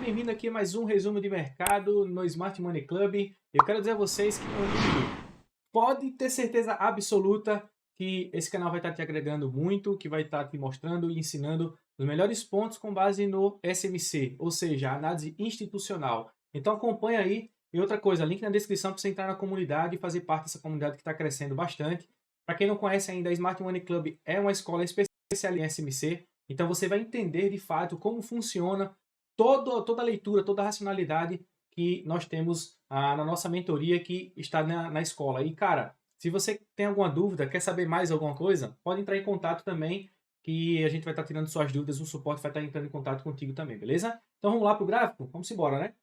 bem-vindo aqui a mais um resumo de mercado no Smart Money Club. Eu quero dizer a vocês que, meu amigo, pode ter certeza absoluta que esse canal vai estar te agregando muito, que vai estar te mostrando e ensinando os melhores pontos com base no SMC, ou seja, a análise institucional. Então acompanha aí. E outra coisa, link na descrição para você entrar na comunidade e fazer parte dessa comunidade que está crescendo bastante. Para quem não conhece ainda, a Smart Money Club é uma escola especial em SMC. Então você vai entender de fato como funciona toda a leitura, toda a racionalidade que nós temos na nossa mentoria que está na escola. E cara, se você tem alguma dúvida, quer saber mais alguma coisa, pode entrar em contato também, que a gente vai estar tirando suas dúvidas, o suporte vai estar entrando em contato contigo também, beleza? Então vamos lá para o gráfico? Vamos embora, né?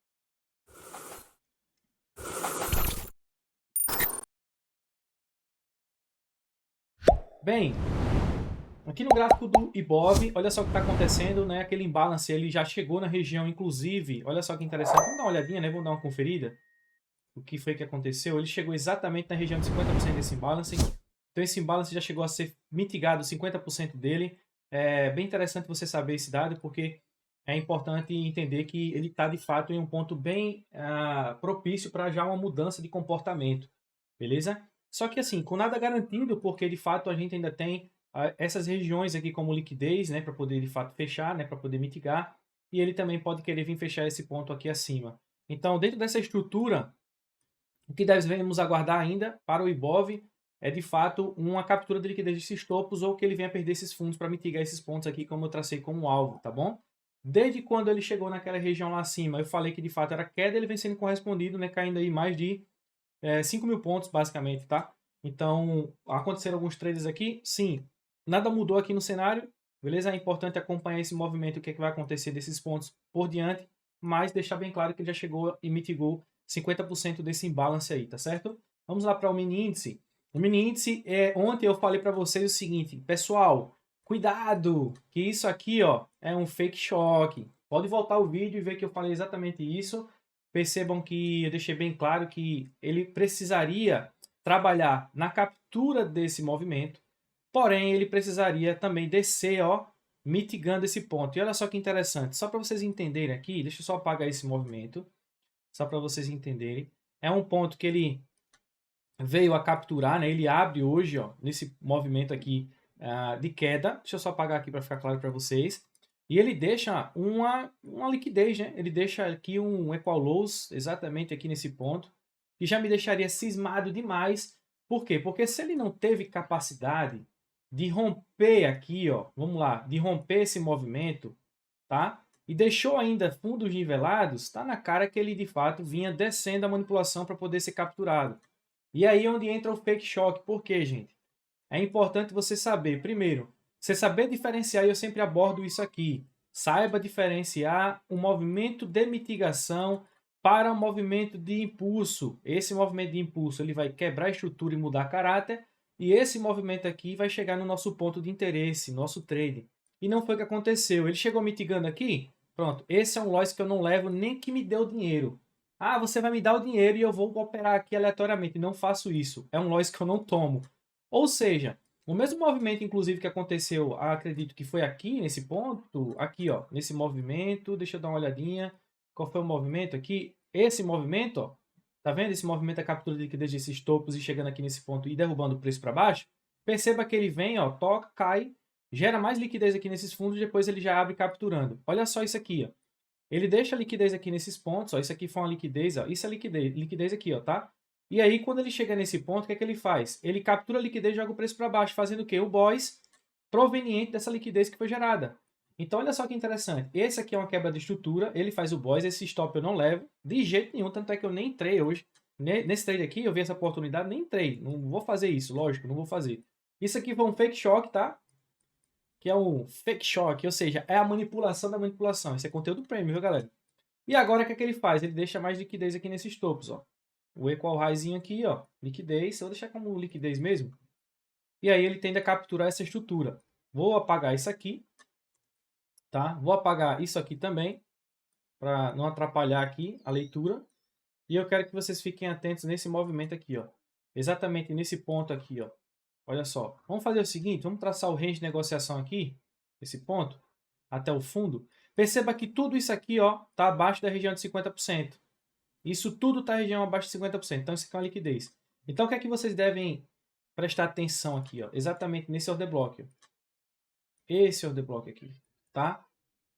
Bem, aqui no gráfico do Ibov, olha só o que está acontecendo, né? Aquele imbalance, ele já chegou na região, inclusive, olha só que interessante, vamos dar uma olhadinha, né? Vamos dar uma conferida. O que foi que aconteceu? Ele chegou exatamente na região de 50% desse imbalance. Então esse imbalance já chegou a ser mitigado 50% dele. É bem interessante você saber esse dado, porque é importante entender que ele está de fato em um ponto bem propício para já uma mudança de comportamento, beleza? Só que assim, com nada garantido, porque de fato a gente ainda tem essas regiões aqui como liquidez, né, para poder de fato fechar, né, para poder mitigar, e ele também pode querer vir fechar esse ponto aqui acima. Então, dentro dessa estrutura, o que devemos aguardar ainda para o Ibov é, de fato, uma captura de liquidez desses topos ou que ele venha perder esses fundos para mitigar esses pontos aqui, como eu tracei como alvo, tá bom? Desde quando ele chegou naquela região lá acima, eu falei que de fato era queda, ele vem sendo correspondido, né, caindo aí mais de 5 mil pontos, basicamente, tá? Então, aconteceram alguns trades aqui, sim, nada mudou aqui no cenário, beleza? É importante acompanhar esse movimento, o que, é que vai acontecer desses pontos por diante, mas deixar bem claro que ele já chegou e mitigou 50% desse imbalance aí, tá certo? Vamos lá para o mini índice. O mini índice, ontem eu falei para vocês o seguinte, pessoal, cuidado, que isso aqui ó, é um fake shock. Pode voltar o vídeo e ver que eu falei exatamente isso. Percebam que eu deixei bem claro que ele precisaria trabalhar na captura desse movimento, porém ele precisaria também descer, ó, mitigando esse ponto. E olha só que interessante, só para vocês entenderem aqui, deixa eu só apagar esse movimento, só para vocês entenderem. É um ponto que ele veio a capturar, né? Ele abre hoje, ó, nesse movimento aqui de queda. Deixa eu só apagar aqui para ficar claro para vocês. E ele deixa uma liquidez, né? Ele deixa aqui um equal lows exatamente aqui nesse ponto, que já me deixaria cismado demais. Por quê? Porque se ele não teve capacidade de romper aqui, ó, vamos lá, de romper esse movimento, tá? E deixou ainda fundos nivelados, tá na cara que ele de fato vinha descendo a manipulação para poder ser capturado. E aí é onde entra o fake shock. Por quê, gente? É importante você saber, primeiro, você saber diferenciar, e eu sempre abordo isso aqui. Saiba diferenciar um movimento de mitigação para um movimento de impulso. Esse movimento de impulso ele vai quebrar a estrutura e mudar caráter, e esse movimento aqui vai chegar no nosso ponto de interesse, nosso trade. E não foi o que aconteceu. Ele chegou mitigando aqui, pronto, esse é um loss que eu não levo nem que me dê o dinheiro. Ah, você vai me dar o dinheiro e eu vou operar aqui aleatoriamente. Não faço isso. É um loss que eu não tomo. Ou seja, o mesmo movimento, inclusive, que aconteceu, acredito que foi aqui, nesse ponto, aqui, ó, nesse movimento, deixa eu dar uma olhadinha, qual foi o movimento aqui? Esse movimento, ó, tá vendo esse movimento da captura de liquidez desses topos e chegando aqui nesse ponto e derrubando o preço para baixo? Perceba que ele vem, ó, toca, cai, gera mais liquidez aqui nesses fundos, depois ele já abre capturando. Olha só isso aqui, ó. Ele deixa a liquidez aqui nesses pontos, ó, isso aqui foi uma liquidez, ó, isso é liquidez aqui, ó, tá? E aí, quando ele chega nesse ponto, o que é que ele faz? Ele captura a liquidez e joga o preço para baixo, fazendo o quê? O BOS proveniente dessa liquidez que foi gerada. Então, olha só que interessante. Esse aqui é uma quebra de estrutura, ele faz o BOS, esse stop eu não levo, de jeito nenhum, tanto é que eu nem entrei hoje. Nesse trade aqui, eu vi essa oportunidade, nem entrei. Não vou fazer isso, lógico, não vou fazer. Isso aqui foi um fake shock, tá? Que é um fake shock, ou seja, é a manipulação da manipulação. Esse é conteúdo premium, viu, galera? E agora, o que é que ele faz? Ele deixa mais liquidez aqui nesses topos, ó. O equal highzinho aqui, ó, liquidez, eu vou deixar como liquidez mesmo. E aí ele tende a capturar essa estrutura. Vou apagar isso aqui, tá? Vou apagar isso aqui também, para não atrapalhar aqui a leitura. E eu quero que vocês fiquem atentos nesse movimento aqui, ó. Exatamente nesse ponto aqui, ó. Olha só. Vamos fazer o seguinte, vamos traçar o range de negociação aqui, esse ponto, até o fundo. Perceba que tudo isso aqui, ó, tá abaixo da região de 50%. Isso tudo está região abaixo de 50%. Então, isso aqui é uma liquidez. Então, o que é que vocês devem prestar atenção aqui, ó? Exatamente nesse order block. Esse order block aqui, tá?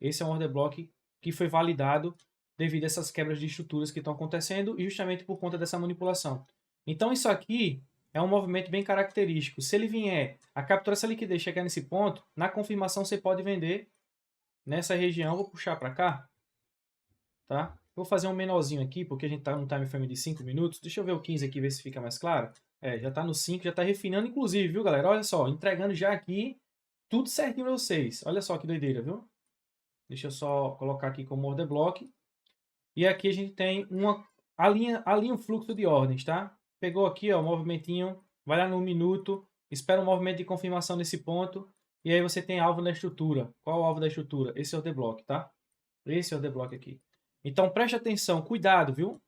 Esse é um order block que foi validado devido a essas quebras de estruturas que estão acontecendo e justamente por conta dessa manipulação. Então, isso aqui é um movimento bem característico. Se ele vier a capturar essa liquidez e chegar nesse ponto, na confirmação você pode vender nessa região. Vou puxar para cá, tá? Vou fazer um menorzinho aqui, porque a gente está no time frame de 5 minutos. Deixa eu ver o 15 aqui, ver se fica mais claro. Já está no 5, já está refinando, inclusive, viu, galera? Olha só, entregando já aqui tudo certinho para vocês. Olha só que doideira, viu? Deixa eu só colocar aqui como order block. E aqui a gente tem alinha o fluxo de ordens, tá? Pegou aqui, ó, o movimentinho, vai lá no minuto, espera um movimento de confirmação nesse ponto, e aí você tem alvo na estrutura. Qual é o alvo da estrutura? Esse é o order block, tá? Esse é o order block aqui. Então, preste atenção, cuidado, viu?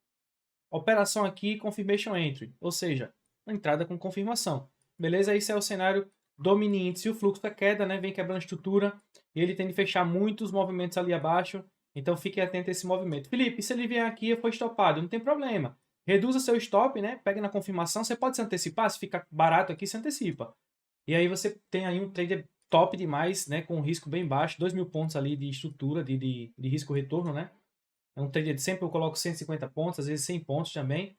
Operação aqui, confirmation entry, ou seja, entrada com confirmação. Beleza? Esse é o cenário do mini índice. O fluxo da queda, né? Vem quebrando a estrutura e ele tem de fechar muitos movimentos ali abaixo. Então, fique atento a esse movimento. Felipe, se ele vier aqui e for estopado, não tem problema. Reduza seu stop, né? Pega na confirmação. Você pode se antecipar. Se ficar barato aqui, se antecipa. E aí você tem aí um trader top demais, né? Com um risco bem baixo. 2.000 pontos ali de estrutura, de risco-retorno, né? É um trader de sempre eu coloco 150 pontos, às vezes 100 pontos também.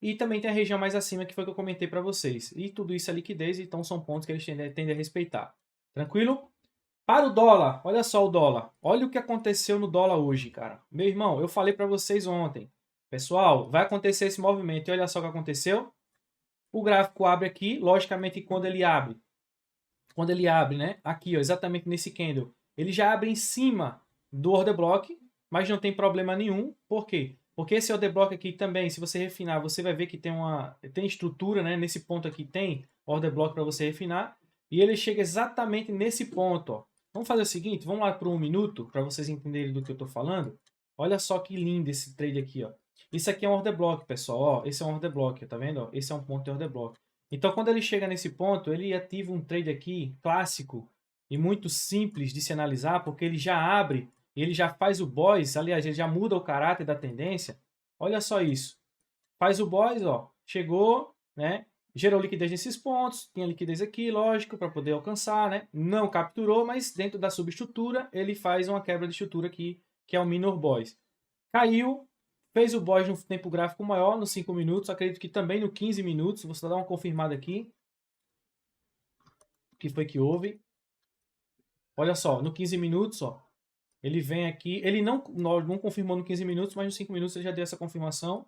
E também tem a região mais acima que foi que eu comentei para vocês. E tudo isso é liquidez, então são pontos que eles tendem a respeitar. Tranquilo? Para o dólar, olha só o dólar. Olha o que aconteceu no dólar hoje, cara. Meu irmão, eu falei para vocês ontem. Pessoal, vai acontecer esse movimento. E olha só o que aconteceu. O gráfico abre aqui, logicamente quando ele abre, né? Aqui, ó, exatamente nesse candle, ele já abre em cima do order block, mas não tem problema nenhum. Por quê? Porque esse order block aqui também, se você refinar, você vai ver que tem estrutura, né? Nesse ponto aqui tem order block para você refinar. E ele chega exatamente nesse ponto, ó. Vamos fazer o seguinte, vamos lá para 1 minuto, para vocês entenderem do que eu estou falando. Olha só que lindo esse trade aqui, ó. Isso aqui é um order block, pessoal, ó. Esse é um order block, tá vendo? Ó? Esse é um ponto de order block. Então, quando ele chega nesse ponto, ele ativa um trade aqui clássico e muito simples de se analisar, porque ele já abre, ele já faz o boys, aliás, ele já muda o caráter da tendência. Olha só isso. Faz o boys, ó, chegou, né? Gerou liquidez nesses pontos, tinha liquidez aqui, lógico, para poder alcançar, né? Não capturou, mas dentro da subestrutura, ele faz uma quebra de estrutura aqui, que é o minor boys. Caiu, fez o boys no tempo gráfico maior, nos 5 minutos, acredito que também no 15 minutos, vou só dar uma confirmada aqui. O que foi que houve? Olha só, no 15 minutos, ó, ele vem aqui, ele não confirmou no 15 minutos, mas nos 5 minutos ele já deu essa confirmação.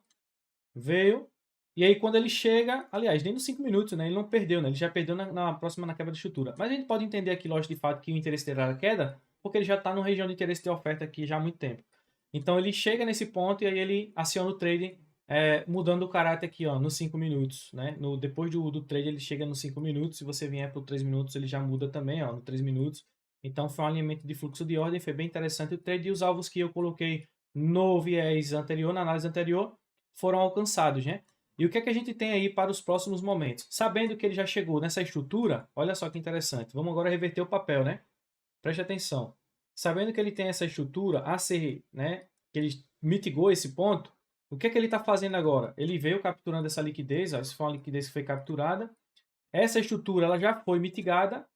Veio, e aí quando ele chega, aliás, nem nos 5 minutos, né, ele não perdeu, né, ele já perdeu na próxima na quebra de estrutura. Mas a gente pode entender aqui, lógico, de fato, que o interesse dele era a queda, porque ele já está na região de interesse de oferta aqui já há muito tempo. Então ele chega nesse ponto e aí ele aciona o trade, mudando o caráter aqui, ó, nos 5 minutos, né? Depois do trade ele chega nos 5 minutos, se você vier para os 3 minutos ele já muda também, ó, no 3 minutos. Então foi um alinhamento de fluxo de ordem, foi bem interessante o trade e os alvos que eu coloquei no viés anterior, na análise anterior, foram alcançados, né? E o que é que a gente tem aí para os próximos momentos? Sabendo que ele já chegou nessa estrutura, olha só que interessante. Vamos agora reverter o papel, né? Preste atenção. Sabendo que ele tem essa estrutura a ser, né? Que ele mitigou esse ponto, o que é que ele está fazendo agora? Ele veio capturando essa liquidez, ó, essa foi uma liquidez que foi capturada. Essa estrutura ela já foi mitigada,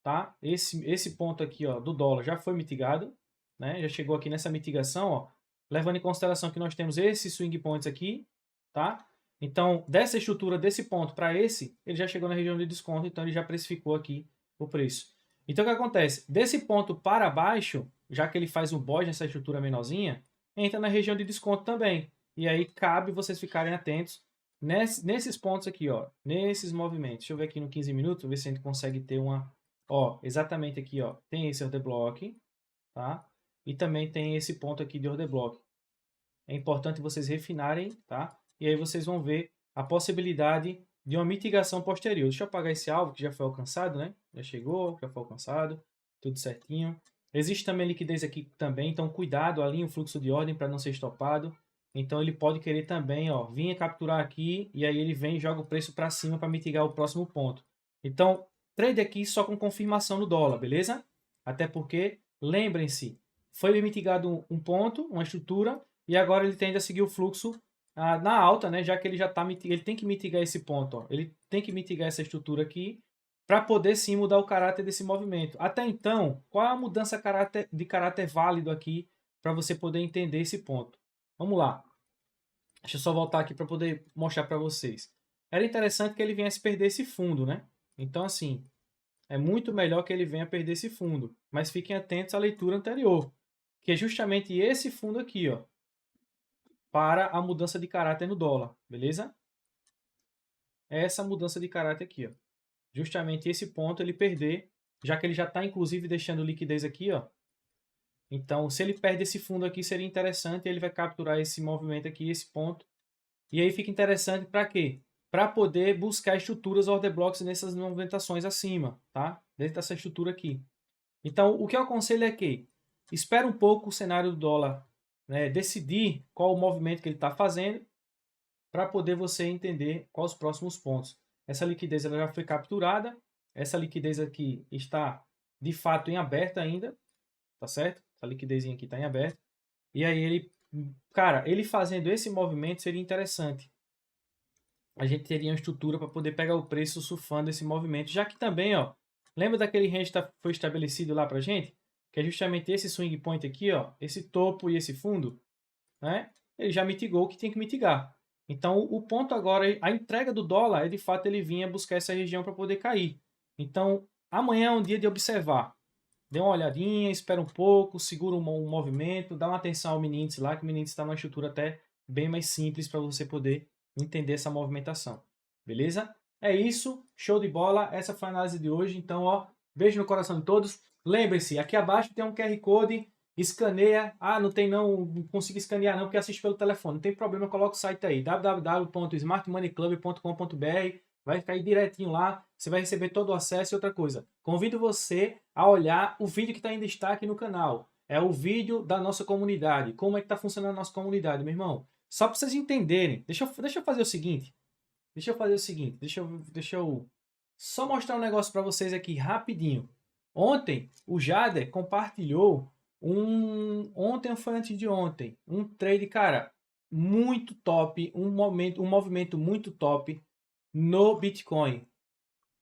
tá? Esse ponto aqui, ó, do dólar já foi mitigado, né? Já chegou aqui nessa mitigação, ó, levando em consideração que nós temos esses swing points aqui, tá? Então, dessa estrutura, desse ponto para esse, ele já chegou na região de desconto, então ele já precificou aqui o preço. Então, o que acontece? Desse ponto para baixo, já que ele faz um boy nessa estrutura menorzinha, entra na região de desconto também. E aí, cabe vocês ficarem atentos nesses pontos aqui, ó, nesses movimentos. Deixa eu ver aqui no 15 minutos, ver se a gente consegue ter uma... Ó, exatamente aqui, ó, tem esse order block, tá? E também tem esse ponto aqui de order block. É importante vocês refinarem, tá? E aí vocês vão ver a possibilidade de uma mitigação posterior. Deixa eu apagar esse alvo que já foi alcançado, né? Já chegou, já foi alcançado, tudo certinho. Existe também liquidez aqui também, então cuidado, alinhe o fluxo de ordem para não ser estopado. Então ele pode querer também, ó, vir capturar aqui e aí ele vem e joga o preço para cima para mitigar o próximo ponto. Então, trade aqui só com confirmação no dólar, beleza? Até porque, lembrem-se, foi mitigado um ponto, uma estrutura, e agora ele tende a seguir o fluxo na alta, né? Já que ele já tá ele tem que mitigar esse ponto, ó. Ele tem que mitigar essa estrutura aqui para poder sim mudar o caráter desse movimento. Até então, qual é a mudança de caráter válido aqui para você poder entender esse ponto? Vamos lá. Deixa eu só voltar aqui para poder mostrar para vocês. Era interessante que ele viesse perder esse fundo, né? Então, assim, é muito melhor que ele venha perder esse fundo. Mas fiquem atentos à leitura anterior, que é justamente esse fundo aqui, ó, para a mudança de caráter no dólar, beleza? É essa mudança de caráter aqui, ó. Justamente esse ponto ele perder, já que ele já está inclusive deixando liquidez aqui, ó. Então, se ele perde esse fundo aqui, seria interessante, ele vai capturar esse movimento aqui, esse ponto. E aí fica interessante para quê? Para poder buscar estruturas order blocks nessas movimentações acima, tá? Dentro dessa estrutura aqui. Então, o que eu aconselho é que espere um pouco o cenário do dólar, né, decidir qual o movimento que ele está fazendo para poder você entender quais os próximos pontos. Essa liquidez ela já foi capturada, essa liquidez aqui está de fato em aberto ainda, tá certo? Essa liquidezinha aqui está em aberto. E aí ele, cara, ele fazendo esse movimento seria interessante. A gente teria uma estrutura para poder pegar o preço surfando esse movimento, já que também, ó, lembra daquele range que foi estabelecido lá para gente? Que é justamente esse swing point aqui, ó, esse topo e esse fundo, né? Ele já mitigou o que tem que mitigar. Então, o ponto agora, a entrega do dólar é de fato ele vinha buscar essa região para poder cair. Então, amanhã é um dia de observar. Dê uma olhadinha, espera um pouco, segura um movimento, dá uma atenção ao mini índice lá, que o mini índice está numa estrutura até bem mais simples para você poder entender essa movimentação. Beleza? É isso, show de bola. Essa foi a análise de hoje. Então, ó, beijo no coração de todos. Lembre-se, aqui abaixo tem um QR Code, escaneia. Ah, não tem não consigo escanear não, porque assiste pelo telefone. Não tem problema, coloca o site aí, www.smartmoneyclub.com.br. Vai cair direitinho lá, você vai receber todo o acesso e outra coisa. Convido você a olhar o vídeo que está em destaque no canal. É o vídeo da nossa comunidade. Como é que está funcionando a nossa comunidade, meu irmão? Só para vocês entenderem. Deixa eu fazer o seguinte. Deixa eu só mostrar um negócio para vocês aqui rapidinho. Ontem, o Jader compartilhou ontem ou foi antes de ontem, um trade, cara, muito top, um movimento muito top no Bitcoin.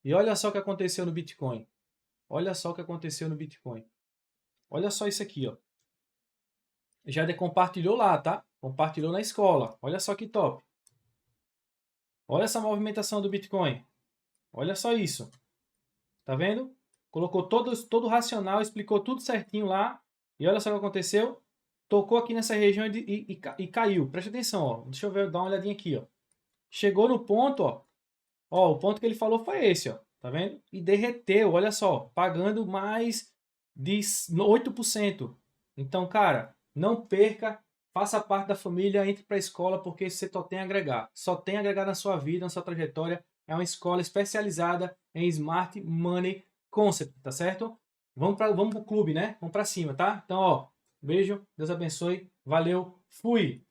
E olha só o que aconteceu no Bitcoin. Olha só o que aconteceu no Bitcoin. Olha só isso aqui, ó. Jader compartilhou lá, tá? Compartilhou na escola. Olha só que top. Olha essa movimentação do Bitcoin. Olha só isso. Tá vendo? Colocou todo o racional, explicou tudo certinho lá. E olha só o que aconteceu. Tocou aqui nessa região e caiu. Presta atenção, ó. Deixa eu ver, dar uma olhadinha aqui, ó. Chegou no ponto, ó. Ó, o ponto que ele falou foi esse, ó. Tá vendo? E derreteu, olha só. Pagando mais de 8%. Então, cara, não perca. Faça parte da família, entre para a escola, porque você só tem a agregar. Só tem a agregar na sua vida, na sua trajetória. É uma escola especializada em Smart Money Concept, tá certo? Vamos pro clube, né? Vamos para cima, tá? Então, ó, beijo, Deus abençoe, valeu, fui!